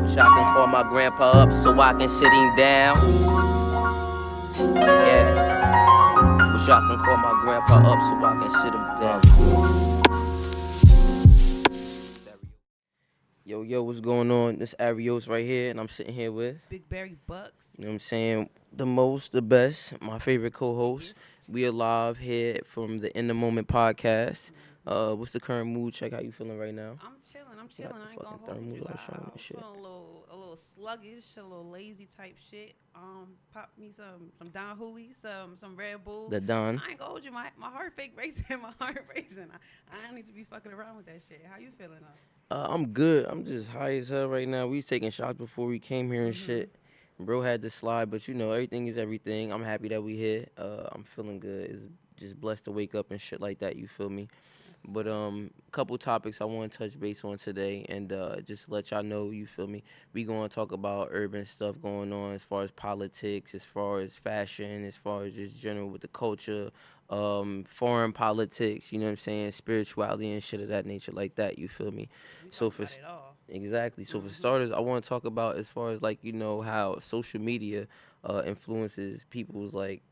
Wish I can call my grandpa up so I can sit him down. Yeah. Wish I can call my grandpa up so I can sit him down. Yo, what's going on? This Arios right here, and I'm sitting here with Big Berry Bucks. You know what I'm saying? The most, the best, my favorite co-host. We are live here from the In the Moment podcast. What's the current mood check? How you feeling right now? I'm chilling. I ain't gonna hold you. I'm feeling a little sluggish, a little lazy type shit. Pop me some Don Julio, some Red Bull. The Don. I ain't gonna hold you. My heart fake racing. My heart racing. I don't need to be fucking around with that shit. How you feeling I'm good. I'm just high as hell right now. We taking shots before we came here and shit. Bro had to slide, but you know, everything is everything. I'm happy that we here. I'm feeling good. It's just blessed to wake up and shit like that, you feel me? But couple topics I want to touch base on today, and just let y'all know, you feel me? We going to talk about urban stuff going on as far as politics, as far as fashion, as far as just general with the culture, foreign politics, you know what I'm saying, spirituality and shit of that nature like that, you feel me? So for exactly. So for starters, I want to talk about as far as like, you know, how social media influences people's like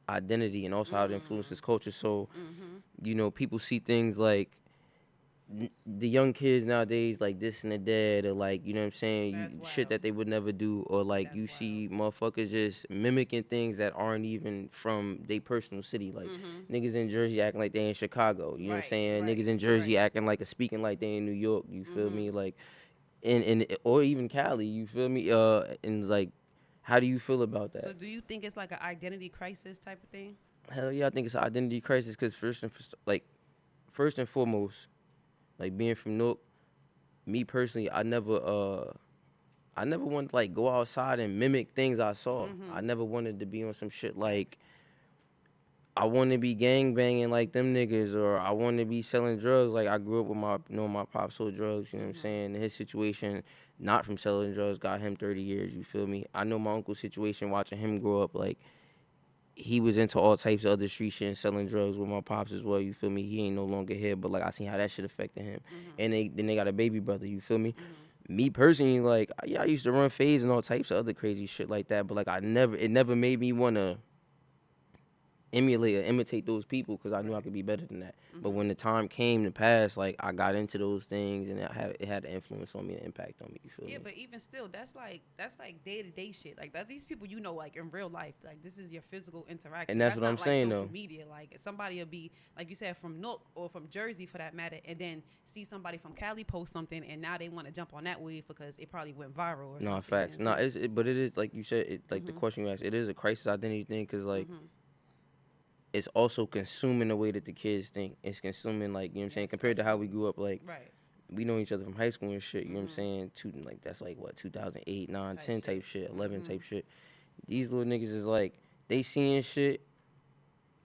identity and also how it influences culture. So you know, people see things like the young kids nowadays like this and the dead, or like, you know what I'm saying, shit that they would never do, or like you see motherfuckers just mimicking things that aren't even from their personal city, like niggas in Jersey acting like they in Chicago, you know what I'm saying, niggas in Jersey acting like speaking like they in New York, you feel me, like in or even Cali, you feel me, and like, how do you feel about that? So do you think it's like an identity crisis type of thing? Hell yeah, I think it's an identity crisis, because first and foremost, like being from Newark, me personally, I never wanted to like go outside and mimic things I saw. I never wanted to be on some shit like I want to be gang banging like them niggas, or I want to be selling drugs. Like I grew up with my pop sold drugs, you know what I'm saying? And his situation, not from selling drugs, got him 30 years, you feel me? I know my uncle's situation, watching him grow up, like he was into all types of other street shit and selling drugs with my pops as well, you feel me? He ain't no longer here, but like I seen how that shit affected him. And then they got a baby brother, you feel me? Me personally, like, yeah, I used to run fades and all types of other crazy shit like that, but like it never made me wanna emulate or imitate those people, because I knew I could be better than that. But when the time came to pass, like I got into those things, and it had an influence on me, an impact on me, you feel me? Yeah, but even still, that's like day-to-day shit. Like that, these people, you know, like in real life, like this is your physical interaction. And that's what I'm not saying, like social though. media. Like somebody will be, like you said, from Newark or from Jersey for that matter, and then see somebody from Cali post something, and now they want to jump on that wave because it probably went viral or something. No, facts. No, but it is like you said, like the question you asked, it is a crisis identity thing, because like it's also consuming the way that the kids think. It's consuming, like, you know what I'm saying, compared to how we grew up, like, we know each other from high school and shit, you know what I'm saying, like, that's like, what, 2008, 9, 10 type shit, 11 type shit. These little niggas is like, they seeing shit,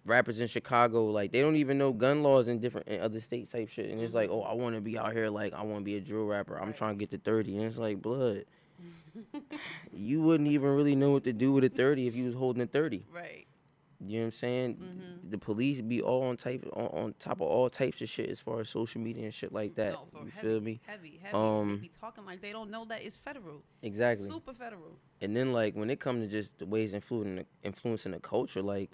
rappers in Chicago, like, they don't even know gun laws in other states type shit, and it's like, oh, I want to be out here, like, I want to be a drill rapper, I'm trying to get to 30, and it's like, blood, you wouldn't even really know what to do with a 30 if you was holding a 30. Right. You know what I'm saying? The police be all on top of all types of shit as far as social media and shit like that. No, you feel me? Heavy. They be talking like they don't know that it's federal. Exactly. Super federal. And then like when it comes to just the ways influencing the culture, like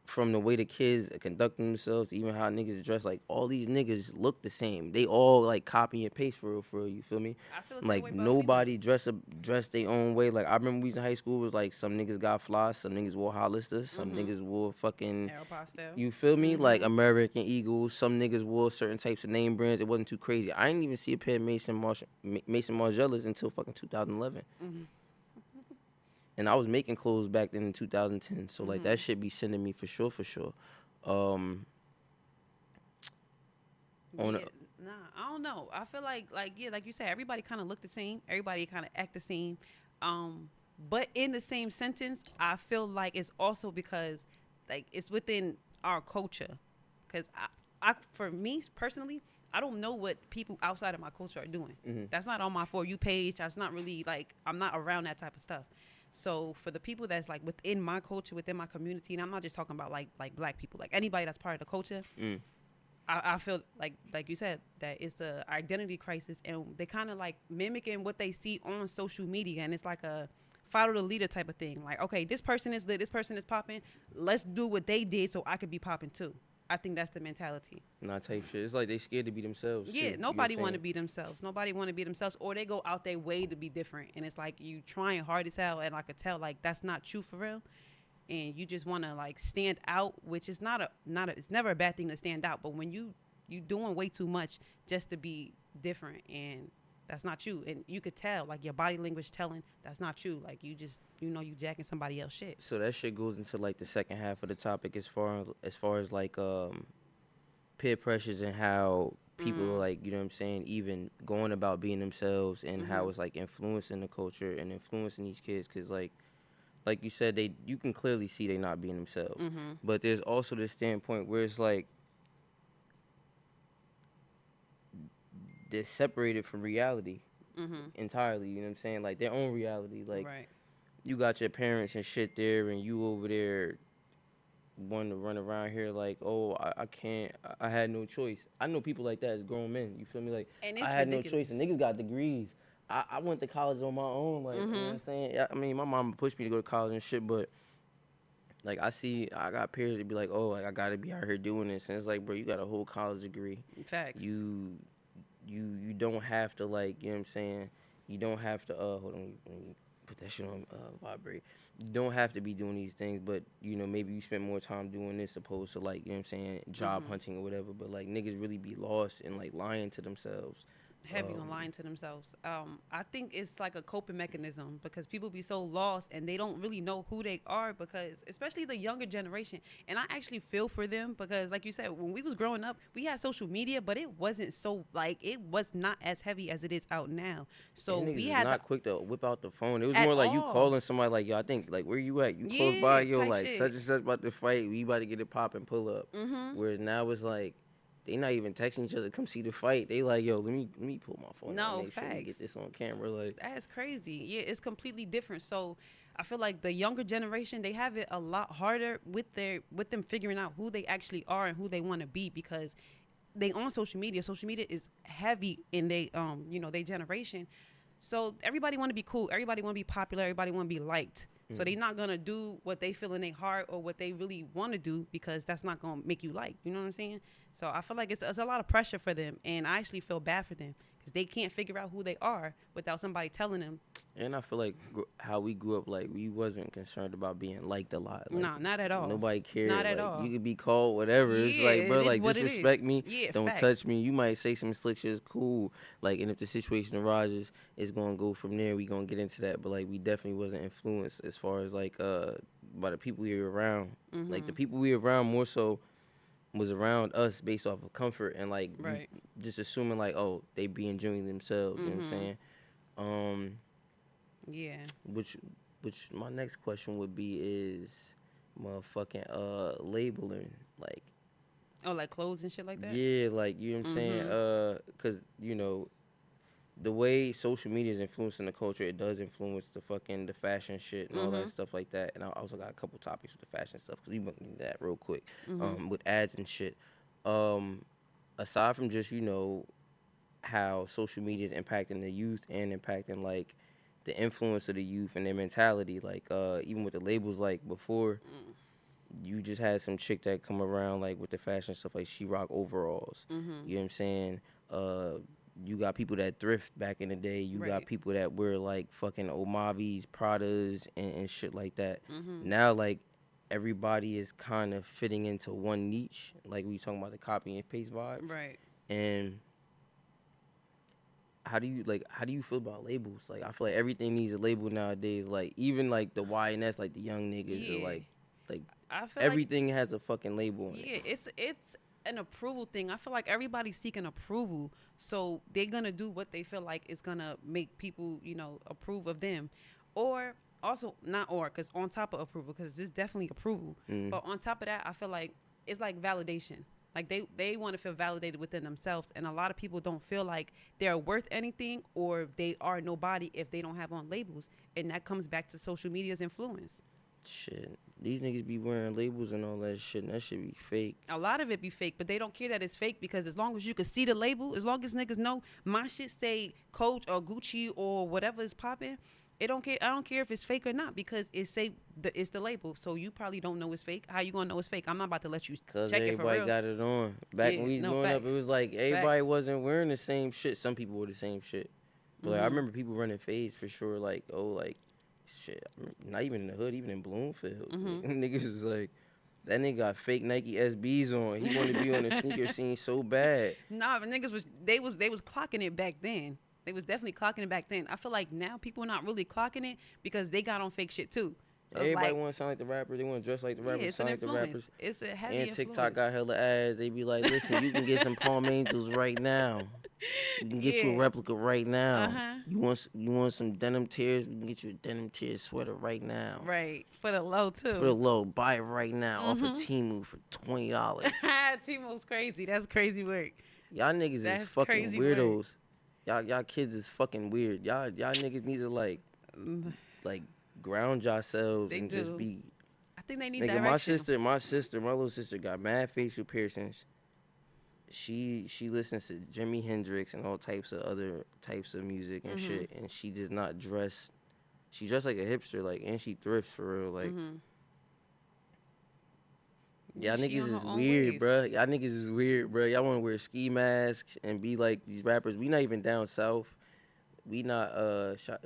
from the way the kids conduct themselves, even how niggas dress, like all these niggas look the same. They all like copy and paste for real, you feel me? I feel the like same way nobody dress their own way. Like I remember we was in high school, it was like some niggas got flies, some niggas wore Hollister, some niggas wore fucking Aeropostale. You feel me? Like American Eagles, some niggas wore certain types of name brands. It wasn't too crazy. I didn't even see a pair of Mason Margielas until fucking 2011. And I was making clothes back then in 2010, so like that shit be sending me for sure. Nah, I don't know. I feel like you said, everybody kind of look the same. Everybody kind of act the same. But in the same sentence, I feel like it's also because like it's within our culture. Because I for me personally, I don't know what people outside of my culture are doing. That's not on my For You page. That's not really like, I'm not around that type of stuff. So for the people that's like within my culture, within my community, and I'm not just talking about like black people, like anybody that's part of the culture, I feel like you said that it's a identity crisis, and they kind of like mimicking what they see on social media, and it's like a follow the leader type of thing. Like, okay, this person is lit, this person is popping. Let's do what they did so I could be popping too. I think that's the mentality. Not type shit. It's like they scared to be themselves too. Yeah, You know what I'm nobody want to saying? be themselves. Nobody want to be themselves, or they go out their way to be different, and it's like you trying hard as hell, and I could tell like that's not you for real, and you just want to like stand out, which is not a. It's never a bad thing to stand out, but when you doing way too much just to be different, and that's not you, and you could tell like your body language telling that's not you. Like you just you jacking somebody else shit. So that shit goes into like the second half of the topic as far as like peer pressures and how people are like, you know what I'm saying, even going about being themselves and how it's like influencing the culture and influencing these kids cuz like you said you can clearly see they not being themselves. But there's also this standpoint where it's like they're separated from reality entirely, you know what I'm saying? Like their own reality. Like Right. you got your parents and shit there and you over there wanting to run around here like, oh, I can't, I had no choice. I know people like that as grown men. You feel me? Like, And I it's had no choice. And ridiculous. niggas got degrees. I went to college on my own. Like, you know what I'm saying? I mean, my mom pushed me to go to college and shit, but like, I got peers that be like, oh, like, I gotta be out here doing this. And it's like, bro, you got a whole college degree. Facts. You don't have to, like, you know what I'm saying? You don't have to, hold on, let me put that shit on vibrate. You don't have to be doing these things, but maybe you spend more time doing this opposed to like, you know what I'm saying, job hunting or whatever. But like niggas really be lost and like lying to themselves. Heavy on lying to themselves. I think it's like a coping mechanism because people be so lost and they don't really know who they are because especially the younger generation. And I actually feel for them because like you said, when we was growing up, we had social media, but it wasn't so like it was not as heavy as it is out now. So And niggas we is had not quick to whip out the phone. It was at more like you all. calling somebody like, yo, I think like where you at? You close by, Yeah, yo, type like such shit. and such about to fight. We about to get it pop and pull up. Whereas now it's like they not even texting each other, come see the fight. They like, yo, let me pull my phone out and No, make sure we get facts. this on camera. Like, That's crazy. Yeah, it's completely different. So I feel like the younger generation, they have it a lot harder with them figuring out who they actually are and who they want to be because they on social media. Social media is heavy in they they generation. So everybody want to be cool. Everybody want to be popular. Everybody want to be liked. So they not gonna do what they feel in their heart or what they really want to do because that's not gonna make you like. You know what I'm saying? So I feel like it's a lot of pressure for them, and I actually feel bad for them because they can't figure out who they are without somebody telling them. and I feel like how we grew up, like we wasn't concerned about being liked a lot. Like Nah, not at all. nobody cared. Not at Like all. you could be called whatever. It's Yeah, like, bro, it is like what it is. disrespect me, Yeah, don't facts. touch me. You might say some slick shit, cool. Like, and if the situation arises, it's gonna go from there. We gonna get into that. But like, we definitely wasn't influenced as far as like by the people we were around. Like the people we were around more so was around us based off of comfort and like we Right. just assuming like, oh, they be enjoying themselves. You know what I'm saying? Um, Yeah. which my next question would be is motherfucking labeling. Like, Oh, like clothes and shit like that. yeah, like you know what I'm saying? Cause the way social media is influencing the culture, it does influence the fashion shit and all that stuff like that. And I also got a couple topics with the fashion stuff because we went into that real quick. With ads and shit. Aside from just how social media is impacting the youth and impacting like the influence of the youth and their mentality, like even with the labels, like before you just had some chick that come around like with the fashion stuff, like she rock overalls. You know what I'm saying? You got people that thrift back in the day. You got Right. people that wear like fucking Omavis, Pradas, and shit like that. Now like everybody is kind of fitting into one niche, like we talking about the copy and paste vibe. Right. And how do you feel about labels? Like I feel like everything needs a label nowadays. Like even like the YNS, like the young niggas, or Yeah. like I feel like everything has a fucking label on it. yeah, it's an approval thing. I feel like everybody's seeking approval, so they're gonna do what they feel like is gonna make people, approve of them, or also not or because on top of approval, because this is definitely approval, but on top of that, I feel like it's like validation. Like they want to feel validated within themselves, and a lot of people don't feel like they're worth anything or they are nobody if they don't have on labels, and that comes back to social media's influence. Shit, these niggas be wearing labels and all that shit, and that shit be fake. A lot of it be fake, but they don't care that it's fake because as long as you can see the label, as long as niggas know my shit say Coach or Gucci or whatever is popping, it don't care. I don't care if it's fake or not because it say it's the label. So you probably don't know it's fake. How you gonna know it's fake? I'm not about to let you Cause check it for everybody real. got it on. Back when Yeah, we was no growing up, it facts. was like everybody Facts. wasn't wearing the same shit. Some people wore the same shit. But like, I remember people running fades for sure. Like, oh, like, shit. Not even in the hood, even in Bloomfield. Niggas was like, that nigga got fake Nike SBs on. He wanted to be on the sneaker scene so bad. Nah, but niggas was clocking it back then. They was definitely clocking it back then. I feel like now people are not really clocking it because they got on fake shit too. So it's Everybody like, want to sound like the rapper. They want to dress like the yeah, rappers, it's an sound like the rappers. influence. It's a heavy And influence. TikTok got hella ads. They be like, listen, you can get some Palm Angels right now. We can get you a Yeah. replica right now. Uh-huh. You want some denim tears? We can get you a denim tears sweater right now. Right. For the low too. For the low, buy it right now off of Temu for $20. Timo's crazy. That's crazy work. Y'all niggas That's is fucking crazy weirdos. Y'all kids is fucking weird. Y'all niggas need to like ground yourselves They and do. just be. I think they need Nigga, direction. my little sister got mad facial piercings. She listens to Jimi Hendrix and all types of other types of music and shit, and she does not dress. She dressed like a hipster, like, and she thrifts for real, like. Y'all She on niggas her is own weird, wave. bruh. Y'all niggas is weird, bruh. Y'all want to wear ski masks and be like these rappers. We not even down south. We not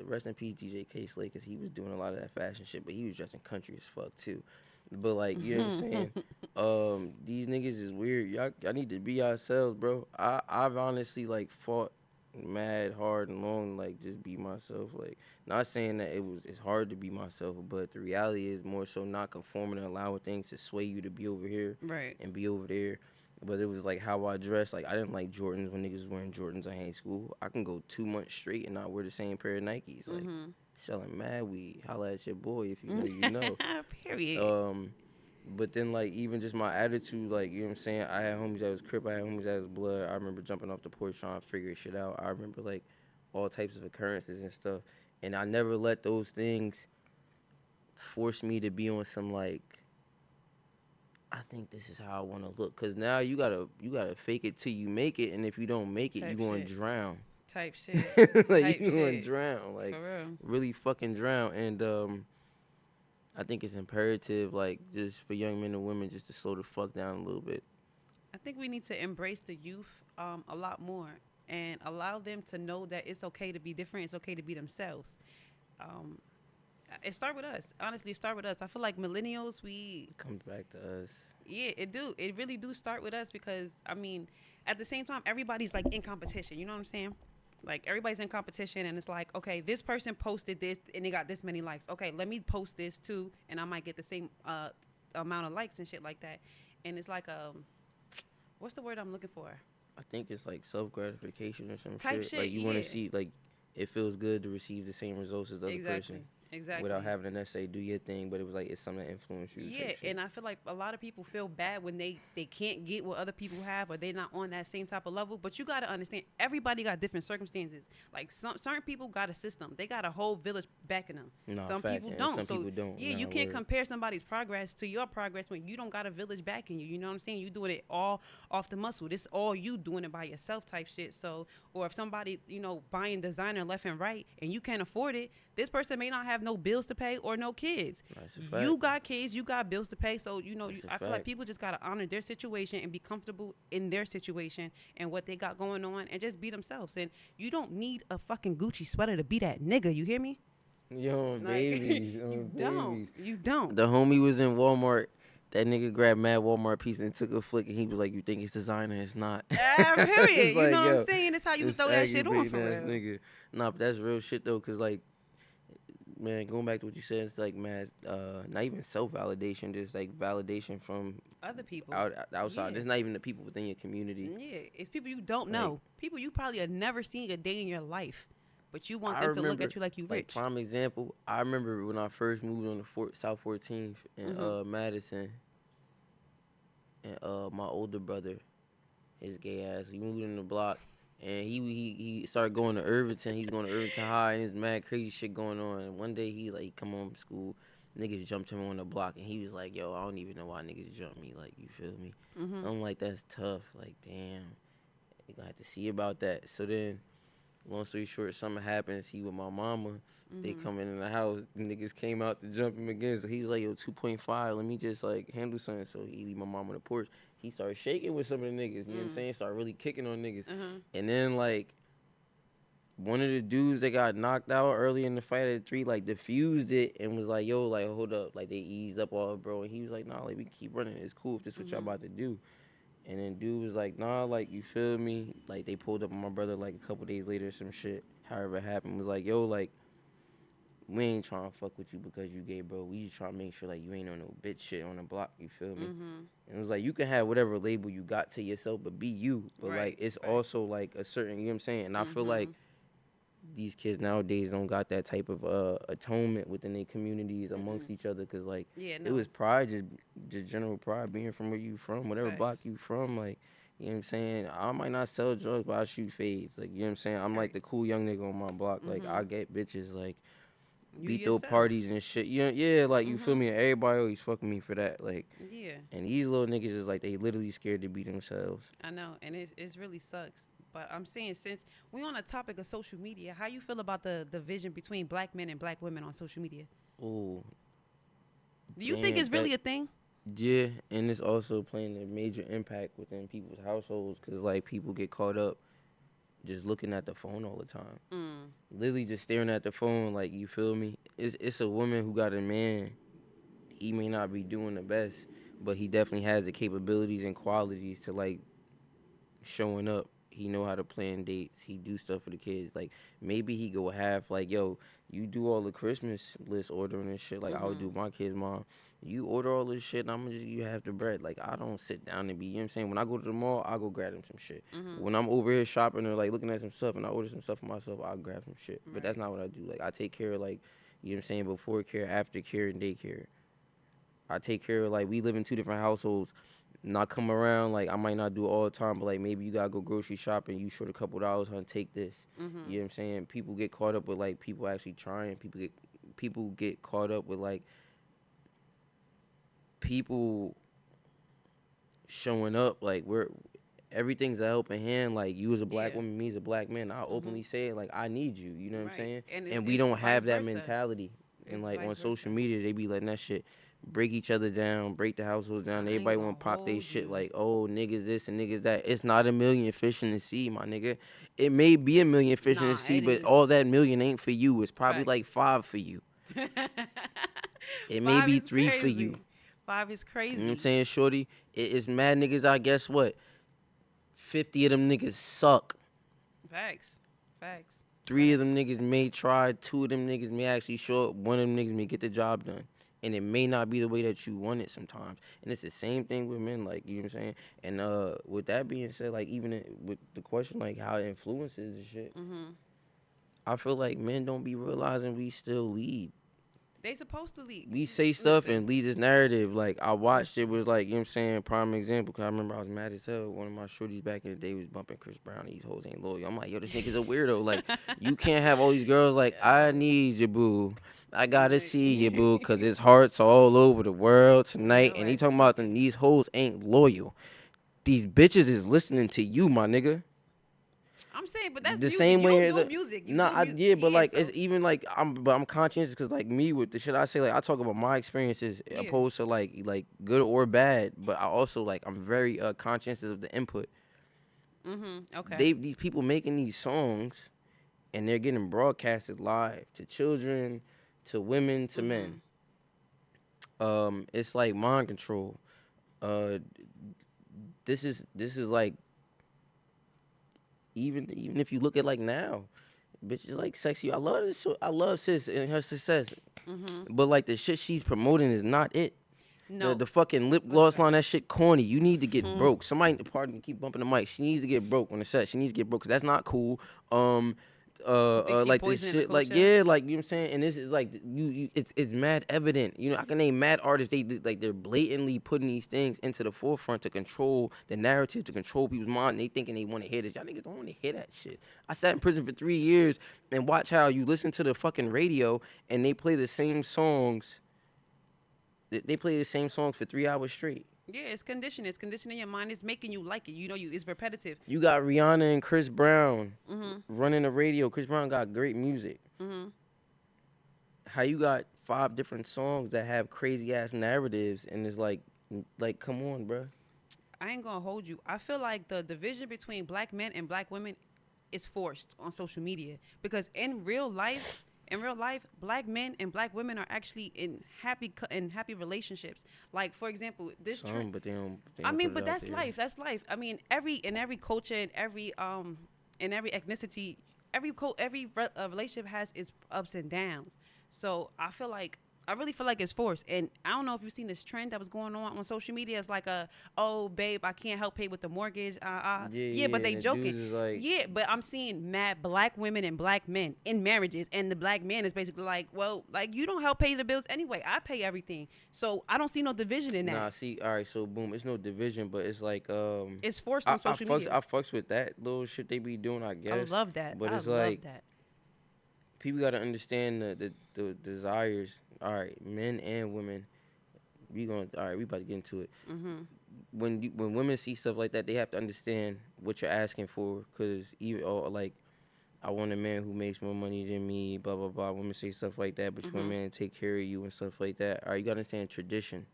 rest in peace DJ K Slay, cause he was doing a lot of that fashion shit, but he was dressing country as fuck too. But like, you know what I'm saying? These niggas is weird. Y'all need to be yourselves, bro. I've honestly like fought mad hard and long, like just be myself. Like, not saying that it's hard to be myself, but the reality is more so not conforming and allowing things to sway you to be over here Right. and be over there. But it was like how I dress. Like, I didn't like Jordans when niggas was wearing Jordans in high school. I can go 2 months straight and not wear the same pair of Nikes. Like, selling mad weed. Holla at your boy if you know you know. Period. But then, like, even just my attitude, like, you know what I'm saying? I had homies that was Crip, I had homies that was Blood. I remember jumping off the porch trying to figure shit out. I remember, like, all types of occurrences and stuff. And I never let those things force me to be on some, like, I think this is how I want to look. Because now you gotta fake it till you make it. And if you don't make it, Type you going to shit. drown. Type shit. Like, Type you going to shit. drown. Like, For real. really fucking drown. And, I think it's imperative, like, just for young men and women just to slow the fuck down a little bit. I think we need to embrace the youth a lot more and allow them to know that it's okay to be different. It's okay to be themselves. It start with us. Honestly, it start with us. I feel like millennials, It comes back to us. yeah, it do. It really do start with us because, I mean, at the same time, everybody's like in competition. You know what I'm saying? Like everybody's in competition and it's like, okay, this person posted this and they got this many likes. Okay, let me post this too and I might get the same amount of likes and shit like that. And it's like, what's the word I'm looking for? I think it's like self-gratification or some Type shit. shit, Like, you want yeah. to see, like, it feels good to receive the same results as the other Exactly. person. Exactly. Without having to necessarily do your thing, but it was like it's something that influenced you. Yeah, and I feel like a lot of people feel bad when they can't get what other people have or they're not on that same type of level. But you got to understand, everybody got different circumstances. Like certain people got a system. They got a whole village backing them. No, Some facts, people and don't. some So people don't. yeah, Nah, you can't word. compare somebody's progress to your progress when you don't got a village backing you. You know what I'm saying? You doing it all off the muscle. This all you doing it by yourself type shit. So, or if somebody, buying designer left and right and you can't afford it, this person may not have no bills to pay or no kids. That's a fact. You got kids, you got bills to pay. So, That's a I feel like fact. people just got to honor their situation and be comfortable in their situation and what they got going on and just be themselves. And you don't need a fucking Gucci sweater to be that nigga. You hear me? Yo, Like, babies. you don't. You don't. The homie was in Walmart. That nigga grabbed mad Walmart piece and took a flick, and he was like, "You think it's designer? It's not." Period. It's You like, know what yo, I'm saying? It's how you this throw that shit on for aggravating ass real. nigga. Nah, but that's real shit though, cause like, man, going back to what you said, it's like, man, not even self validation, just like validation from Other people. outside. Yeah. It's not even the people within your community. Yeah, it's people you don't Like, know. People you probably have never seen a day in your life, but you want I them to look remember, at you like you like, rich. prime example. I remember when I first moved on to South 14th in Madison, and my older brother, his gay ass, he moved in the block, and he started going to Irvington. He's going to Irvington High, and there's mad crazy shit going on. And one day he come home from school, niggas jumped him on the block, and he was like, yo, I don't even know why niggas jumped me. Like, you feel me? Mhm. I'm like, that's tough. Like, damn, you gonna have to see about that. So then, long story short, something happens. He with my mama. They Mhm. come in the house. The niggas came out to jump him again. So he was like, yo, 2.5. Let me just like handle something. So he leave my mom on the porch. He started shaking with some of the niggas. You know what I'm Mm. saying? Started really kicking on niggas. Uh-huh. And then like one of the dudes that got knocked out early in the fight at 3, like diffused it and was like, yo, like hold up. Like they eased up all, bro. And he was like, nah, like we can keep running. It's cool if this what y'all Mhm. about to do. And then dude was like, nah, like you feel me? Like they pulled up on my brother like a couple days later, some shit. However it happened was like, yo, like we ain't trying to fuck with you because you gay, bro. We just trying to make sure like you ain't on no bitch shit on the block. You feel me? Mhm. And it was like you can have whatever label you got to yourself, but be you. But like Right. it's Right. also like a certain, you know what I'm saying? And I feel like Mhm. these kids nowadays don't got that type of atonement within their communities amongst Mm-mm. each other, cause like Yeah. it was No. pride, just general pride, being from where you from, whatever block Facts. you from, like. You know what I'm saying? I might not sell drugs, but I shoot fades. Like, you know what I'm saying? I'm like Right. the cool young nigga on my block. Like, I Mhm. get bitches. Like, You we throw yourself. parties and shit. Yeah, like you feel Mhm. me? Everybody always fucking me for that. Like, Yeah. and these little niggas is like they literally scared to be themselves. I know, and it really sucks. But I'm saying, since we on the topic of social media, how you feel about the division between black men and black women on social media? Oh, Do you think damn, it's that really a thing? yeah, and it's also playing a major impact within people's households because like people get caught up just looking at the phone all the time, Mm. literally just staring at the phone. Like you feel me? It's a woman who got a man. He may not be doing the best, but he definitely has the capabilities and qualities to like showing up. He know how to plan dates. He do stuff for the kids. Like maybe he go half like, yo, you do all the Christmas list ordering and shit. Like I would do Mhm. my kids' mom. You order all this shit and I'm gonna just you have the bread. Like I don't sit down and be, you know what I'm saying? When I go to the mall, I go grab them some shit. Mhm. When I'm over here shopping or like looking at some stuff and I order some stuff for myself, I'll grab some shit. But that's Right. not what I do. Like I take care of like, you know what I'm saying, before care, after care, and daycare. I take care of like we live in two different households. Not come around like I might not do it all the time, but like maybe you gotta go grocery shopping. You short a couple dollars, huh? Take this. You Mhm. know what I'm saying? People get caught up with like people actually trying. People get caught up with like people showing up. Like we're everything's a helping hand. Like you as a black Yeah. woman, me as a black man. I Mhm. openly say it. Like I need you. You know what I'm Right. saying? And And we it's don't vice have that versa. mentality. And It's like vice on social versa. media, they be letting that shit break each other down, break the households down. I ain't Everybody gonna want to pop they hold shit you. like, oh niggas this and niggas that. It's not a million fish in the sea, my nigga. It may be a million fish in the Nah, sea, it but is. all that million ain't for you. It's probably Facts. like 5 for you. It may Five be is 3 for you. crazy. Five is You know what I'm crazy. saying, shorty? It's mad niggas out. Guess what? 50 of them niggas suck. Facts. Facts. 3 of them Facts. niggas may try, 2 of them niggas may actually show up, 1 of them niggas may get the job done. And it may not be the way that you want it sometimes. And it's the same thing with men, like, you know what I'm saying? And with that being said, like, even with the question, like, how it influences and shit, Mhm. I feel like men don't be realizing we still lead. They supposed to lead. We say stuff Listen. and lead this narrative. Like, I watched it, Listen. was like, you know what I'm saying, prime example, because I remember I was mad as hell. One of my shorties back in the day was bumping Chris Brown. These hoes ain't loyal. I'm like, yo, this nigga's a weirdo. Like, you can't have all these girls like, I Yo. need you, boo. I gotta see you, boo, Like, because it's hearts all over the world tonight. yo And he ass is talking about them, tweaking. these hoes ain't loyal. These bitches is listening to you, my nigga. I'm saying, but that's The music. same You way don't as do a music. You nah, do I, music. yeah, but Yeah. like it's So even like I'm conscientious because like me with the shit I say, like I talk about my experiences yeah. opposed to like good or bad, but I also like I'm very conscientious of the input. Mhm. Okay. These people making these songs and they're getting broadcasted live to children, to women, to men. Mhm. It's like mind control. Uh, this is like even if you look at like now, bitches like sexy. I love this. I love sis and her success. Mhm. But like the shit she's promoting is not it. The No. the fucking lip gloss Listen. line, that shit corny. You need to get Hmm. broke. Somebody, pardon me, keep bumping the mic. She needs to get broke on the set. She needs to get broke because that's not cool. Um, You think she like this poisoning the shit, like culture? yeah, like you know what I'm saying. And this is like it's mad evident. You know, I can name mad artists. Like they're blatantly putting these things into the forefront to control the narrative, to control people's mind. And they thinking they want to hear this. Y'all niggas don't want to hear that shit. I sat in prison for 3 years and watch how you listen to the fucking radio and they play the same songs They play the same songs for 3 hours straight. Yeah, it's conditioning. It's conditioning your mind. It's making you like it. You know, it's repetitive. You got Rihanna and Chris Brown Mhm. running the radio. Chris Brown got great music. Mhm. How you got 5 different songs that have crazy ass narratives, and it's like, come on, bro. I ain't gonna hold you. I feel like the division between black men and black women is forced on social media because in real life, black men and black women are actually in happy relationships. Like for example, this trend. Some, but they I don't mean, put it but out that's there. life. That's life. I mean, every culture and every ethnicity, every relationship has its ups and downs. So I really feel like it's forced. And I don't know if you've seen this trend that was going on social media. It's like oh babe, I can't help pay with the mortgage. Yeah, Yeah, yeah, but and they the joking. dudes is like, Yeah, but I'm seeing mad black women and black men in marriages, and the black man is basically like, well, like you don't help pay the bills anyway. I pay everything, so I don't see no division in that. nah, see, all right, so boom, it's no division, but it's like, It's forced on social media. I fucks with that little shit they be doing, I I guess. love that. But I it's love like that. people gotta understand the desires. All right, men and women. All right, we about to get into it. Mhm. When women see stuff like that, they have to understand what you're asking for, cause even or like I want a man who makes more money than me, blah blah blah. Women say stuff like that, but you want a Mhm. man to take care of you and stuff like that. All right, you gotta understand tradition.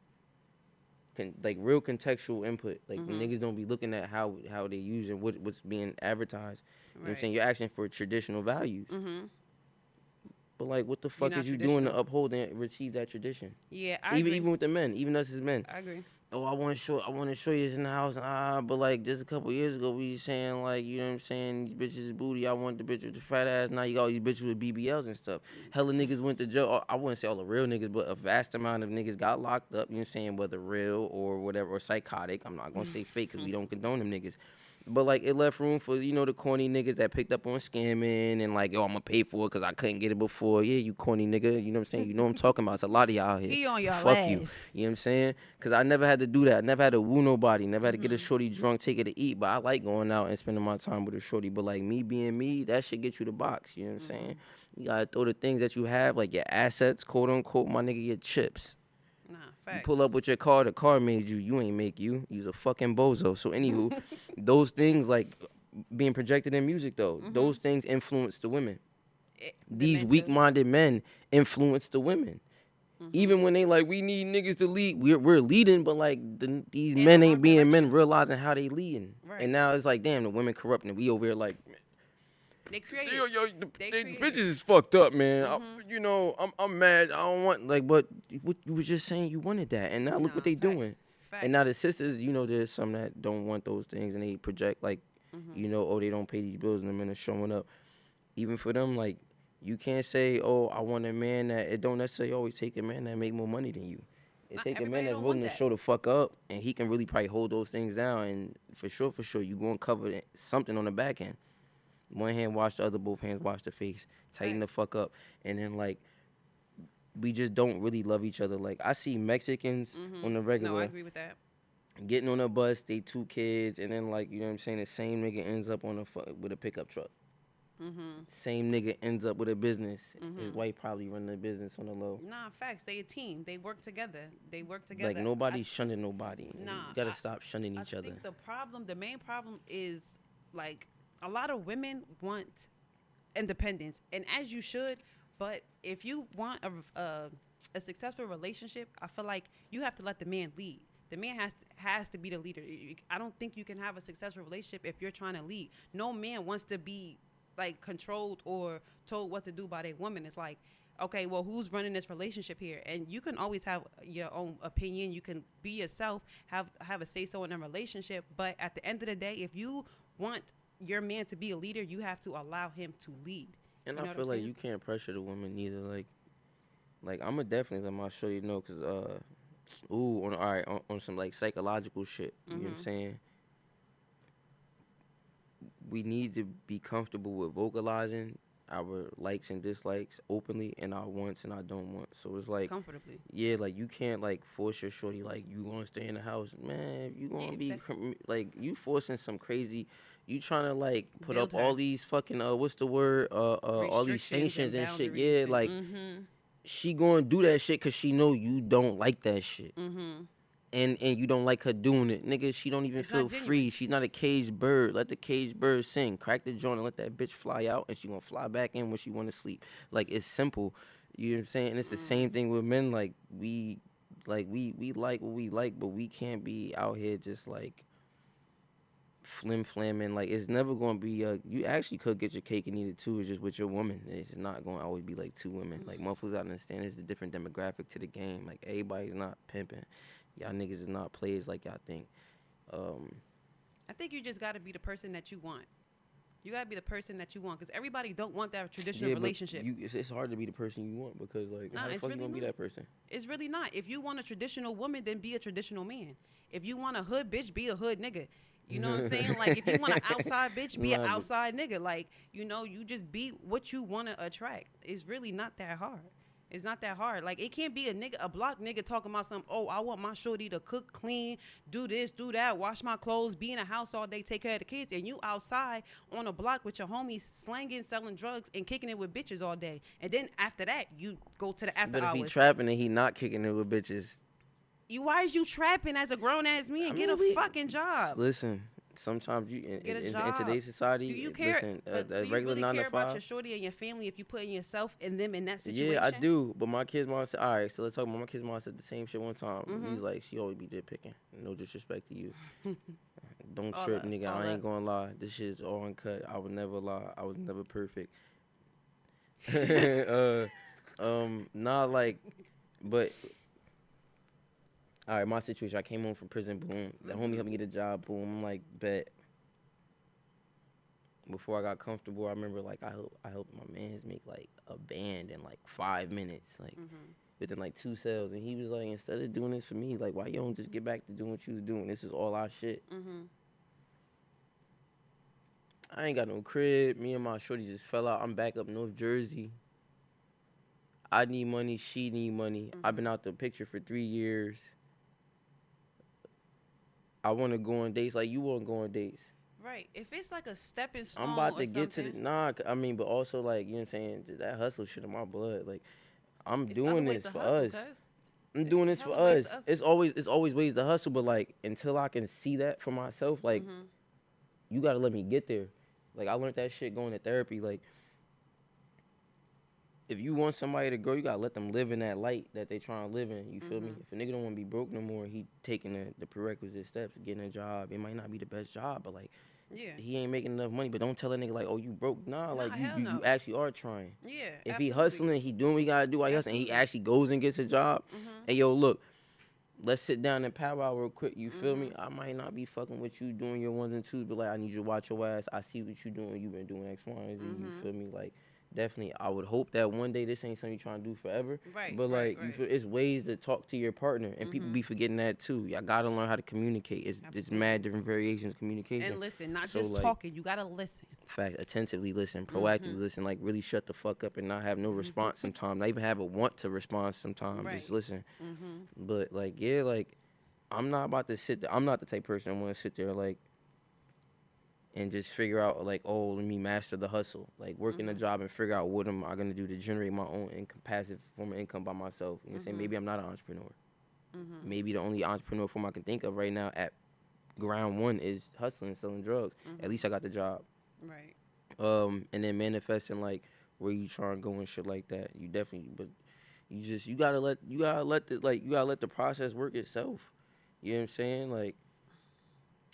Like real contextual input. Like Mhm. niggas don't be looking at how they using what's being advertised. You know what I'm Right. saying? You're asking for traditional values. Mhm. But like what the You're fuck not is you doing to traditional. uphold and receive that tradition? Yeah, I Even agree. even with the men, even us as men. I agree. Oh, I want to show you this in the house. But like just a couple years ago, we saying like, you know what I'm saying, these bitches is booty. I want the bitch with the fat ass. Now you got all these bitches with BBLs and stuff. Hella niggas went to jail. I wouldn't say all the real niggas, but a vast amount of niggas got locked up. You know what I'm saying, whether real or whatever, or psychotic. I'm not gonna say fake because we don't condone them niggas. But like it left room for the corny niggas that picked up on scamming and like, oh, I'm gonna pay for it because I couldn't get it before. Yeah, you corny nigga. You know what I'm saying? You know what I'm talking about. It's a lot of y'all out here. He on your Fuck you. ass. You know what I'm saying? Because I never had to do that. I never had to woo nobody. Never had to get a Mhm. shorty drunk, take her to eat. But I like going out and spending my time with a shorty. But like me being me, that shit get you the box. You know what I'm saying? You gotta throw the things that you have, like your assets, quote unquote, my nigga, your chips. Nah, You pull facts. up with your car, the car made you. You ain't make you. You's a fucking bozo. So anywho, those things like being projected in music though, those things influence the women. The These mental. weak-minded men influence the women. Mhm. Even when they like, we need niggas to lead, we're leading, but like these In the men wrong ain't being men, direction. realizing how they leading. And Right. now it's like, damn, the women corrupt, and we over here like, They created. yo, They the created. bitches is fucked up, man. Mhm. I'm mad. I don't want like, but what you was just saying you wanted that, and now look what Nah, they facts. doing. And now Facts. the sisters, there's some that don't want those things, and they project like, Mhm. oh, they don't pay these bills, and the men are showing up. Even for them, like, you can't say, oh, I want a man that, it don't necessarily always take a man that make more money than you. It Not take a man everybody that's don't willing want to that. show the fuck up, and he can really probably hold those things down. And for sure, you gonna cover something on the back end. One hand wash the other, both hands wash the face. Tighten the Facts. fuck up, and then like we just don't really love each other. Like I see Mexicans on the No, I regular agree with that. getting on a bus, they 2 kids, and then like, you know what I'm saying, the same nigga ends up on with a pickup truck. Mhm. Same nigga ends up with a business. His Mhm. wife probably running the business on the low. Nah, facts. They a team. They work together. They work Like together. nobody's shunning nobody. You Nah, gotta stop shunning I each other. think the main problem is like a lot of women want independence, and as you should. But if you want a successful relationship, I feel like you have to let the man lead. The man has to be the leader. I don't think you can have a successful relationship if you're trying to lead. No man wants to be like controlled or told what to do by their woman. It's like, okay, well, who's running this relationship here? And you can always have your own opinion. You can be yourself, have a say so in a relationship. But at the end of the day, if you want your man to be a leader, you have to allow him to lead. And You I know what I'm feel like saying? you can't pressure the woman neither. Like I'ma definitely let my show cause on all right on some like psychological shit. You know what I'm Mhm. saying? We need to be comfortable with vocalizing our likes and dislikes openly, and our wants and our don't want. So it's like, Comfortably. yeah, like you can't like force your shorty like you gonna stay in the house, man. You Yeah, gonna be that's like you forcing some crazy. You trying to like put build up all her these fucking what's the word all these restrictions sanctions and and shit. boundaries Yeah, and like mhm. she gonna do that shit because she know you don't like that shit. Mm-hmm. And you don't like her doing it. Nigga, she don't even It's not feel genuine. free. She's not a caged bird. Let the caged bird sing. Crack the joint and let that bitch fly out, and she gonna fly back in when she wanna sleep. Like, it's simple. You know what I'm saying? And it's the same thing with men. Like, we like what we like, but we can't be out here just like flim flamming. Like, it's never gonna be you actually could get your cake and eat it too. It's just with your woman. It's not gonna always be like two women. Like, motherfuckers gotta understand there's a different demographic to the game. Like, everybody's not pimping. Y'all niggas is not players like y'all think. I think you just got to be the person that you want. You got to be the person that you want, because everybody don't want that traditional Yeah, relationship. but it's hard to be the person you want because, like, Nah, how the it's fuck you really gonna be not. that person? It's really not. If you want a traditional woman, then be a traditional man. If you want a hood bitch, be a hood nigga. You know what I'm saying? Like, if you want an outside bitch, be an Nah, but outside nigga. Like, you just be what you want to attract. It's really not that hard. It's not that hard. Like, it can't be a block nigga talking about some, oh, I want my shorty to cook, clean, do this, do that, wash my clothes, be in the house all day, take care of the kids, and you outside on a block with your homies slanging, selling drugs, and kicking it with bitches all day. And then after that, you go to the after but if he hours. trapping and he not kicking it with bitches, Why is you trapping as a grown ass man? I Get mean, a fucking job. listen. Sometimes you Get a in job. today's Do society, you care? listen, But a do you regular really nine to care about your five. shorty and your family if you putting yourself and them in that situation? Yeah, I do. But my kid's mom said, all right, so let's talk about my kid's mom said the same shit one time. Mm-hmm. He's like, she always be dick picking. No disrespect to you. Don't All trip, that, nigga. all I ain't that. gonna lie. This shit's all uncut. I would never lie. I was never perfect. Not like, but all right, my situation. I came home from prison. Boom. The homie helped me get a job. Boom. I'm like, bet. Before I got comfortable, I remember like I helped my mans make like a band in like 5 minutes, like within like 2 sales, and he was like, instead of doing this for me, like why you don't just get back to doing what you was doing? This is all our shit. I ain't got no crib. Me and my shorty just fell out. I'm back up North Jersey. I need money. She need money. I've been out the picture for 3 years. I want to go on dates like you want to go on dates. Right. If it's like a stepping stone I'm about or to get to something, I mean, but also like, you know what I'm saying, that hustle shit in my blood. Like, I'm it's other doing ways this to for hustle, us. cuz. I'm It's doing this for hella ways us. to hustle. It's always ways to hustle, but like until I can see that for myself, like you gotta let me get there. Like I learned that shit going to therapy. Like if you want somebody to grow, you gotta let them live in that light that they trying to live in. You feel me? If a nigga don't want to be broke no more, he taking the prerequisite steps, getting a job. It might not be the best job, but like Yeah. he ain't making enough money. But don't tell a nigga like, oh, you broke. Nah, like hell you no. actually are trying. Yeah. If he absolutely. hustling, he doing what he gotta do while he hustling, and he Absolutely. actually goes and gets a job. Hey, yo, look, let's sit down and power out real quick. You feel me? I might not be fucking with you doing your ones and twos, but like I need you to watch your ass. I see what you doing. You been doing X, Y, and Z. You feel me? Like definitely, I would hope that one day this ain't something you trying to do forever. Right, But right, like, you right. feel, it's ways to talk to your partner, and people be forgetting that too. Y'all gotta learn how to communicate. It's mad different variations of communication. And listen, not So, just like, talking. You gotta listen. fact, attentively listen, proactively listen, like really shut the fuck up and not have no response sometimes. Not even have a want to respond sometimes. Right. Just listen. But like, yeah, like I'm not about to sit there. I'm not the type of person that want to sit there like and just figure out like, oh, let me master the hustle. Like working a job and figure out what am I gonna do to generate my own income, passive form of income by myself. You know what I'm saying? Maybe I'm not an entrepreneur. Maybe the only entrepreneur form I can think of right now at ground one is hustling, selling drugs. At least I got the job. Right. And then manifesting like where you trying to go and shit like that. You definitely, but you gotta let the process work itself. You know what I'm saying? Like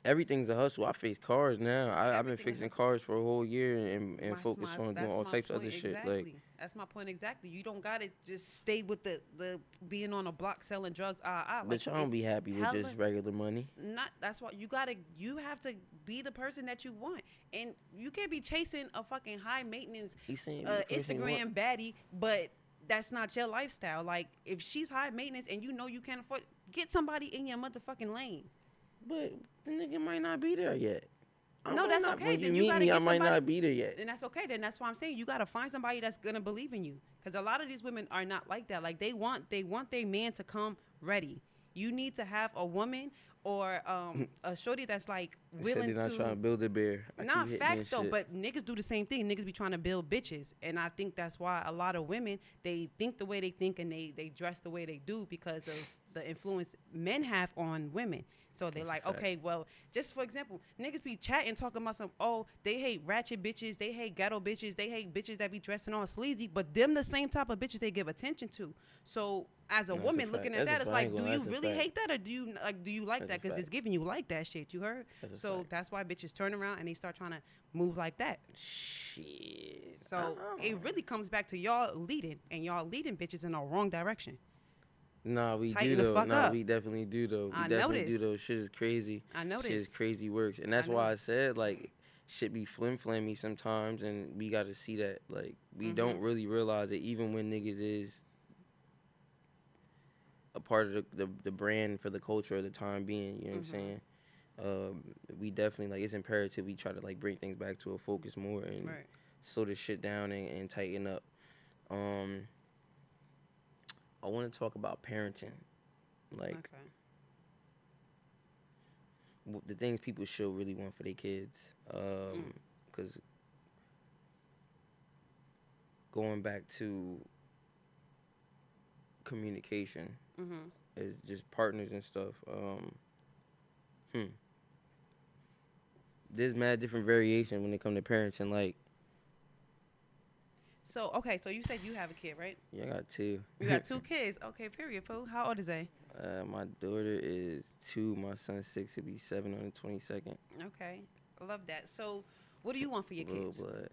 everything's a hustle. I fix cars now. I've been Everything is fixing hustle. cars for a whole year and focus on doing That's all my types of point other shit. exactly. Like, That's my point exactly. You don't gotta just stay with the being on a block selling drugs. Like, but y'all don't be happy with just regular money. Not that's why you have to be the person that you want, and you can't be chasing a fucking high maintenance He's saying be the person you want. Instagram baddie, but that's not your lifestyle. Like if she's high maintenance and you know you can't afford, get somebody in your motherfucking lane. But the nigga might not be there yet. No, that's okay. When Then you you meet gotta me, get I might somebody. not be there yet. Then that's okay. Then that's why I'm saying you gotta find somebody that's gonna believe in you. Because a lot of these women are not like that. Like they want their man to come ready. You need to have a woman or a shorty that's like They said willing they're not trying to to. build a bear. I keep Not hitting facts this though, shit. but niggas do the same thing. Niggas be trying to build bitches, and I think that's why a lot of women they think the way they think and they dress the way they do because of the influence men have on women. So they're That's a like, fact. okay, well, just for example, niggas be chatting talking about some, oh, they hate ratchet bitches, they hate ghetto bitches, they hate bitches that be dressing all sleazy, but them the same type of bitches they give attention to. So as a That's a woman fact. looking at That's a that, it's fact. I ain't like, do gonna lie. you That's a really fact. hate that, or do you like That's a that? Because fact. it's giving you like that shit. You heard? That's a So fact. that's why bitches turn around and they start trying to move like that. Shit. So it really comes back to y'all leading, and y'all leading bitches in the wrong direction. Nah, we do Tighten the though. fuck Nah, up. we definitely do though. We I definitely do noticed. though. Shit is crazy. I Shit is noticed. crazy works, and I that's why I noticed. said like, shit be flim flammy sometimes, and we got to see that like we don't Mhm. really realize it even when niggas is a part of the brand for the culture of the time being. You know what I'm Mhm. saying? We definitely like it's imperative we try to like bring things back to a focus more and Right. slow this shit down and tighten up. Um, I want to talk about parenting, like Okay. the things people should really want for their kids. Mm. Because going back to communication Mhm. is just partners and stuff. Hmm. There's mad different variation when it comes to parenting. Like, So okay, so you said you have a kid, right? yeah, I got two. You got two kids. Okay, period. Pooh. How old is they? My daughter is 2. My son's 6. He'll be 7 on the 22nd. Okay, I love that. So, what do you want for your Little kids? blood.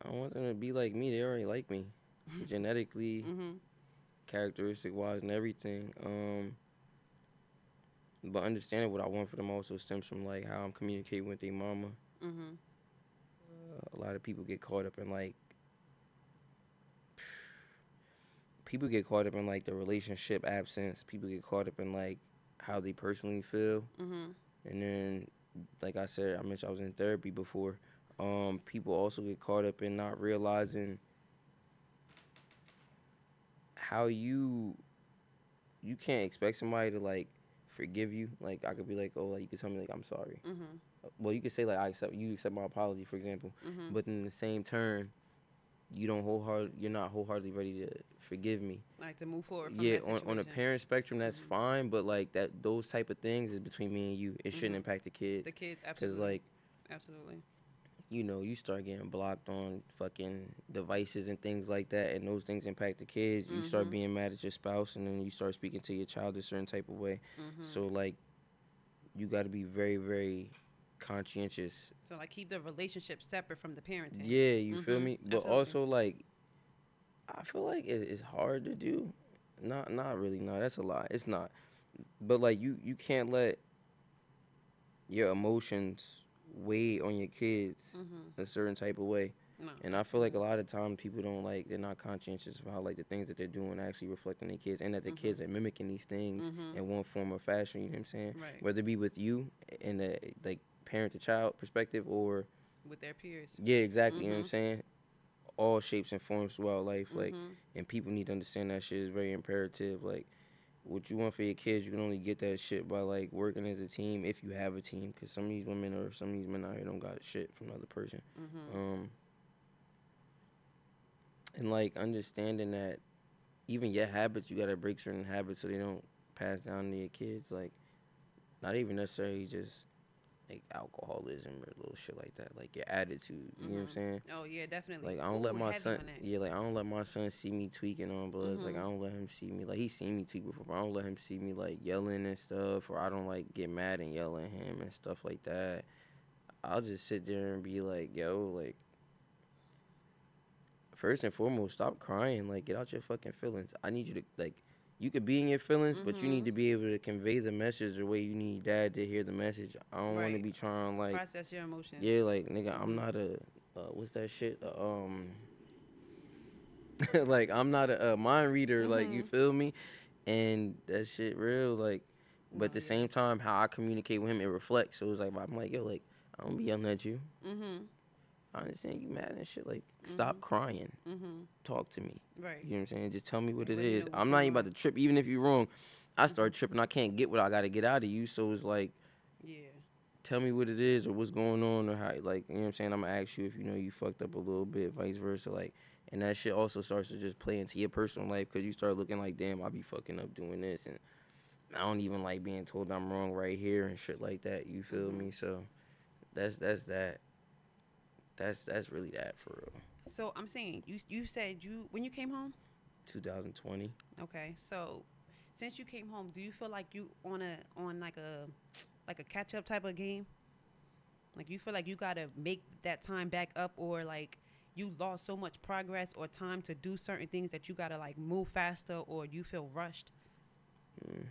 I want them to be like me. They already like me, genetically, Mhm. characteristic wise, and everything. But understanding what I want for them also stems from like how I'm communicating with their mama. Mhm. A lot of people get caught up in like people get caught up in like the relationship absence. People get caught up in like how they personally feel, Mhm. and then like I said, I mentioned I was in therapy before. People also get caught up in not realizing how you can't expect somebody to like forgive you. Like I could be like, oh, like you could tell me like I'm sorry. Mhm. Well, you could say like you accept my apology, for example, Mhm. but in the same turn, you're not wholeheartedly ready to forgive me. Like to move forward from Yeah, that on a situation. parent spectrum, that's Mhm. fine, but like that those type of things is between me and you. It shouldn't Mhm. impact the kids, The kids, cause absolutely, like absolutely. you start getting blocked on fucking devices and things like that, and those things impact the kids. You start Mhm. being mad at your spouse, and then you start speaking to your child a certain type of way. Mhm. So like you got to be very very conscientious. So like keep the relationship separate from the parenting. Yeah, you feel Mhm. me? But Absolutely. also like I feel like it's hard to do. Not really. No, that's a lie. It's not. But like you can't let your emotions weigh on your kids Mhm. a certain type of way. No, And I feel like a absolutely. lot of times people don't like they're not conscientious of how like the things that they're doing actually reflect on their kids and that the Mhm. kids are mimicking these things Mhm. in one form or fashion, you know what I'm saying? Right. Whether it be with you in the like parent to child perspective or With their peers. yeah, exactly, you know what I'm Mhm. saying? All shapes and forms throughout life, like Mhm. and people need to understand that shit is very imperative. Like what you want for your kids, you can only get that shit by like working as a team if you have a team. Cause some of these women or some of these men out here don't got shit from another person. Mhm. Um, and like understanding that even your habits, you gotta break certain habits so they don't pass down to your kids. Like not even necessarily just like alcoholism or little shit like that. Like your attitude, you know what I'm Mhm. saying? Oh yeah, definitely. Like I don't let Ooh, my heavy son, on that. yeah, like I don't let my son see me tweaking on bloods. Like I Mhm. don't let him see me, like he's seen me tweak before, but I don't let him see me like yelling and stuff, or I don't like get mad and yell at him and stuff like that. I'll just sit there and be like, yo, like first and foremost, stop crying. Like get out your fucking feelings. I need you to like. You could be in your feelings, but you need Mhm. to be able to convey the message the way you need dad to hear the message. I don't want to Right. be trying like, Process your emotions. yeah, like nigga, I'm Mhm. not a, what's that shit? Like I'm not a mind reader, like you Mhm. feel me? And that shit real, like. But No, at the yeah. same time, how I communicate with him, it reflects. So it's like I'm like, yo, like I don't be yelling at you. Mhm. I understand you mad and shit. Like stop Mhm. Mhm. talk to me. Right. You know what I'm saying? Just tell me what I it want to is. know what's I'm not going even about on. to trip, even if you're wrong. I start tripping. I can't get what I gotta get out of you. So it's like, Yeah. tell me what it is or what's going on or how, like, you know what I'm saying? I'm gonna ask you if you know you fucked up a little bit, vice versa. Like, and that shit also starts to just play into your personal life because you start looking like, damn, I be fucking up doing this, and I don't even like being told I'm wrong right here and shit like that. You feel Mhm. me? So that's that. That's really that for real. So I'm saying you said you when you came home. 2020. Okay. So since you came home, do you feel like you on like a catch up type of game? Like you feel like you gotta make that time back up, or like you lost so much progress or time to do certain things that you gotta like move faster, or you feel rushed. Mm.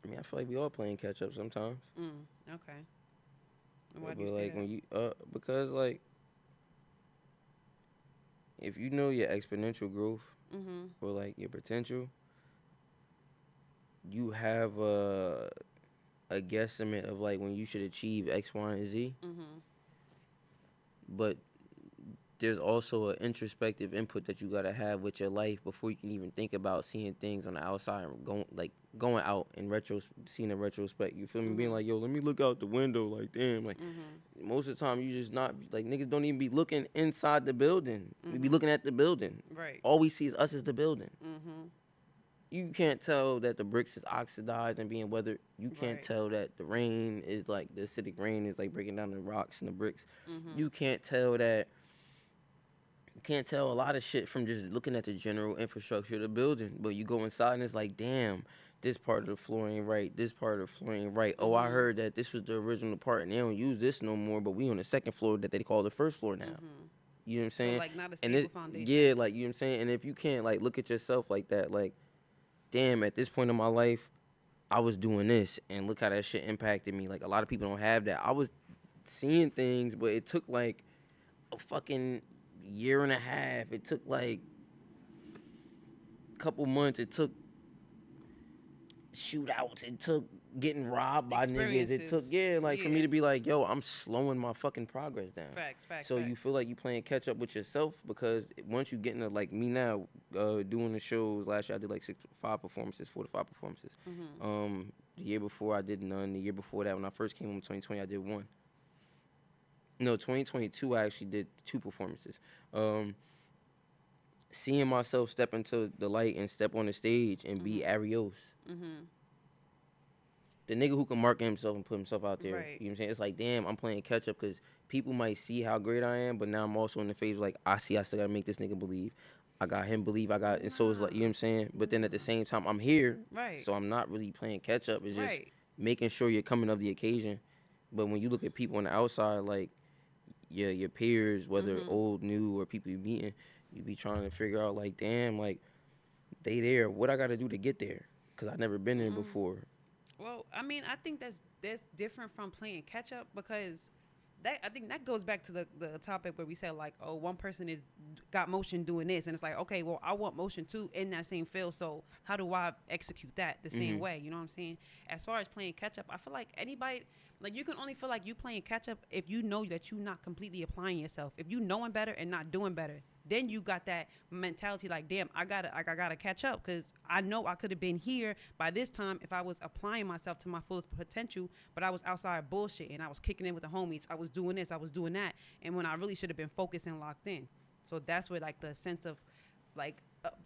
I mean, I feel like we all playing catch up sometimes. Okay. And why do you But say like that? when you because like if you know your exponential growth Mhm. or like your potential, you have a guesstimate of like when you should achieve X, Y, and Z. Mhm. But there's also an introspective input that you gotta have with your life before you can even think about seeing things on the outside and going out in retro, seeing in retrospect. You feel me? Being Mhm. like, yo, let me look out the window. Like, damn. Like, Mhm. most of the time, you just not like niggas don't even be looking inside the building. We be Mhm. looking at the building. Right. All we see is us as the building. Mhm. You can't tell that the bricks is oxidized and being weathered. You can't Right. tell that the rain is like the acidic rain is like breaking down the rocks and the bricks. Mhm. You can't tell that. You can't tell a lot of shit from just looking at the general infrastructure of the building. But you go inside and it's like, damn, this part of the floor ain't right. This part of the floor ain't right. Oh, I Mhm. heard that this was the original part and they don't use this no more. But we on the second floor that they call the first floor now. Mhm. You know what I'm So saying? like not a And stable it, foundation. yeah, like you know what I'm saying. And if you can't like look at yourself like that, like, damn, at this point in my life, I was doing this, and look how that shit impacted me. Like a lot of people don't have that. I was seeing things, but it took like a fucking year and a half. It took like a couple months. It took shootouts. It took getting robbed by niggas. It took, Experiences. yeah, like for me Yeah. to be like, yo, I'm slowing my fucking progress down. Facts. Facts. So you Facts. feel like you playing catch up with yourself because once you get into like me now, doing the shows. Last year I did like 5 performances, 4 to 5 performances. Mhm. The year before I did none. The year before that, when I first came home in 2020, I did one. No, 2022 I actually did 2 performances. Um, Seeing myself step into the light and step on the stage and be Mhm. Arios, Mhm. the nigga who can market himself and put himself out there. Right. You know what I'm saying? It's like, damn, I'm playing catch up because people might see how great I am, but now I'm also in the phase like, I see I still gotta make this nigga believe. I got him believe. And so it's like, you know what Nah. I'm saying? But then at the Nah. same time, I'm here, Right. so I'm not really playing catch up. It's just Right. making sure you're coming of the occasion. But when you look at people on the outside, like your peers, whether Mhm. old, new, or people you meeting, you be trying to figure out like, damn, like they there. What I gotta do to get there? Cause I never been there Mm. before. Well, I mean, I think that's different from playing catch up because that I think that goes back to the topic where we said like, oh, one person is got motion doing this, and it's like, okay, well, I want motion too in that same field. So how do I execute that the same Mhm. way? You know what I'm saying? As far as playing catch up, I feel like anybody like you can only feel like you playing catch up if you know that you're not completely applying yourself. If you knowing better and not doing better, then you got that mentality like, damn, I gotta catch up because I know I could have been here by this time if I was applying myself to my fullest potential, but I was outside bullshit and I was kicking in with the homies. I was doing this, I was doing that, and when I really should have been focused and locked in. So that's where like the sense of like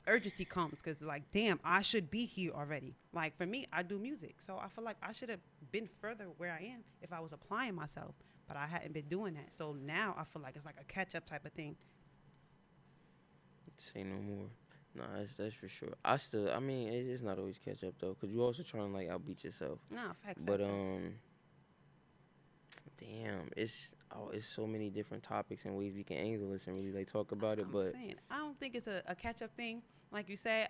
urgency comes because like damn I should be here already. Like for me I do music, so I feel like I should have been further where I am if I was applying myself, but I hadn't been doing that. So now I feel like it's like a catch up type of thing. Say no more. Nah, that's for sure. I mean, it's not always catch up though, cause you also trying to like outbeat yourself. Nah, facts, But facts, facts. damn, it's so many different topics and ways we can angle this and really like talk about it. I'm But saying I don't think it's a catch up thing. Like you said,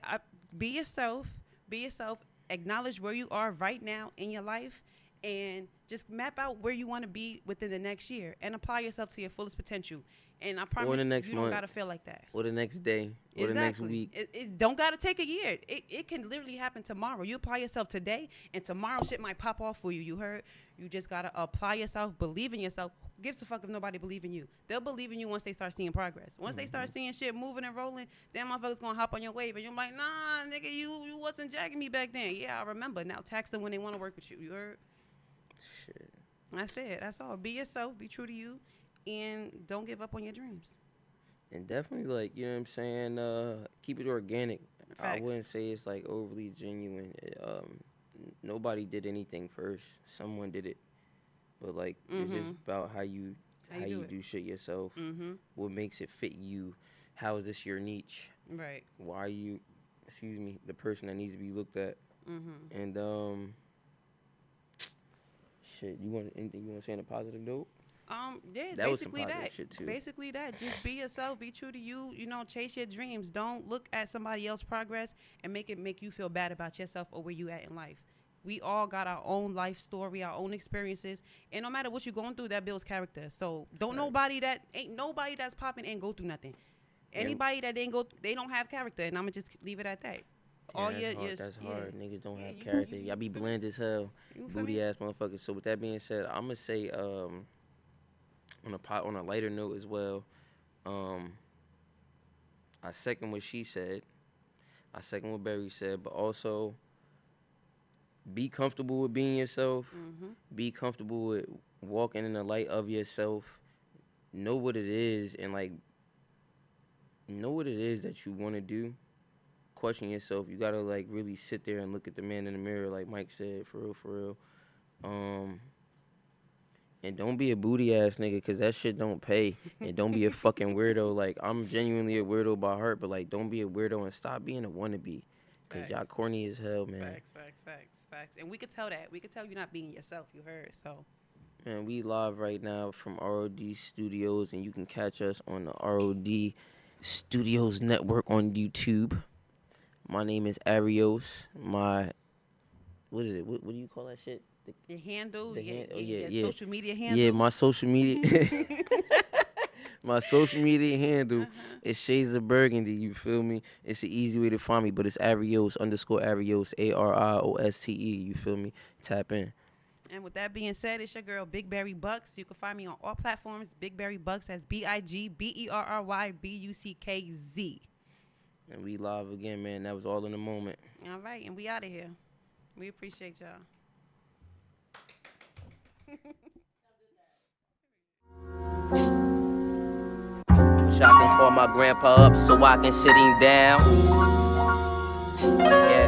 be yourself, be yourself, acknowledge where you are right now in your life, and just map out where you want to be within the next year and apply yourself to your fullest potential. And I Or promise the next you don't month, gotta feel like that. or the next day, or the next Exactly. week. It don't gotta take a year. It can literally happen tomorrow. You apply yourself today, and tomorrow shit might pop off for you. You heard? You just gotta apply yourself, believe in yourself. Who gives a fuck if nobody believe in you? They'll believe in you once they start seeing progress. Once they start seeing shit moving and rolling, them motherfuckers gonna hop on your wave, and you're like, nah, nigga, you wasn't jacking me back then. Yeah, I remember. Now tax them when they want to work with you. You heard? Shit. That's it. That's all. Be yourself. Be true to you, and don't give up on your dreams. And definitely, like, you know what I'm saying, keep it organic. I Facts. wouldn't say it's, like, overly genuine. Nobody did anything first. Someone did it. But, like, it's just about how you do shit yourself. What makes it fit you. How is this your niche? Right. Why are you, excuse me, the person that needs to be looked at? And, shit, you want anything you want to say on a positive note? Yeah, That was some basically positive that. shit, too. Basically that. Just be yourself, be true to you, chase your dreams. Don't look at somebody else's progress and make you feel bad about yourself or where you at in life. We all got our own life story, our own experiences, and no matter what you're going through, that builds character. So don't ain't nobody that's popping and go through nothing. Anybody that they don't have character, and I'm gonna just leave it at that. That's hard. Niggas don't have character. Y'all be bland as hell. Booty ass motherfuckers. So with that being said, I'm gonna say on a lighter note as well, I second what she said. I second what Barry said, but also be comfortable with being yourself. Be comfortable with walking in the light of yourself. Know what it is and like know what it is that you want to do. Question yourself. You gotta like really sit there and look at the man in the mirror, like Mike said, for real, for real. And don't be a booty ass nigga, cause that shit don't pay. And don't be a fucking weirdo. Like I'm genuinely a weirdo by heart, but like don't be a weirdo and stop being a wannabe. Cause y'all corny as hell, man. Facts. And we could tell that. We could tell you're not being yourself. You heard. So. Man, we live right now from ROD Studios, and you can catch us on the ROD Studios Network on YouTube. My name is Arios. What is it? What do you call that shit? Your handle, yeah. social media handle. Yeah, my social media. My social media handle is Shades of Burgundy. You feel me? It's an easy way to find me, but it's Arios _Arios ARIOSTE. You feel me? Tap in. And with that being said, it's your girl Big Berry Bucks. You can find me on all platforms. Big Berry Bucks. That's BIGBERRYBUCKZ. And we live again, man. That was all in the moment. All right, and we out of here. We appreciate y'all. Wish I can call my grandpa up so I can sit him down. Yeah.